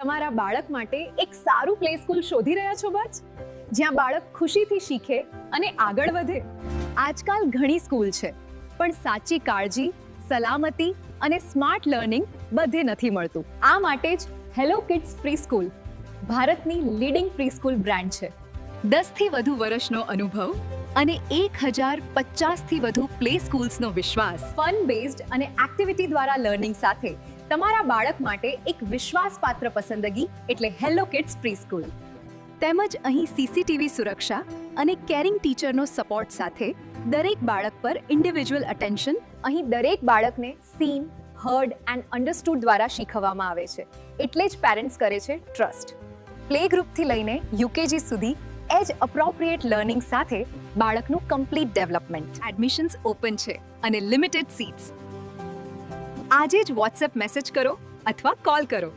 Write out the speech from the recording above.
તમારા બાળક માટે એક સારું પ્લે સ્કૂલ શોધી રહ્યા છો બસ, જ્યાં બાળક ખુશીથી શીખે અને આગળ વધે. આજકાલ ઘણી સ્કૂલ છે, પણ સાચી કાળજી, સલામતી અને સ્માર્ટ લર્નિંગ બધે નથી મળતું. આ માટે જ હેલો કિડ્સ પ્રી સ્કૂલ ભારતની લીડિંગ પ્રી સ્કૂલ બ્રાન્ડ છે. 10થી વધુ વર્ષનો અનુભવ અને 1050થી વધુ પ્લે સ્કૂલ્સનો વિશ્વાસ. ફન બેઝડ અને એક્ટિવિટી દ્વારા લર્નિંગ સાથે તમારા બાળક માટે એક વિશ્વાસપાત્ર પસંદગી એટલે હેલો કિડ્સ પ્રી સ્કૂલ. તેમજ અહીં સીસીટીવી સુરક્ષા અને કેરિંગ ટીચરનો સપોર્ટ સાથે દરેક બાળક પર ઇન્ડિવિજ્યુઅલ અટેન્શન. અહીં દરેક બાળકને સીન, હર્ડ એન્ડ અન્ડરસ્ટૂડ દ્વારા શીખવવામાં આવે છે. એટલે જ પેરેન્ટ્સ કરે છે ટ્રસ્ટ. પ્લે ગ્રુપથી લઈને યુકેજી સુધી એજ અપ્રોપ્રિએટ લર્નિંગ સાથે બાળકનું કમ્પ્લીટ ડેવલપમેન્ટ. એડમિશન્સ ઓપન છે અને લિમિટેડ સીટ્સ. આજે જ વોટ્સએપ મેસેજ કરો અથવા કોલ કરો.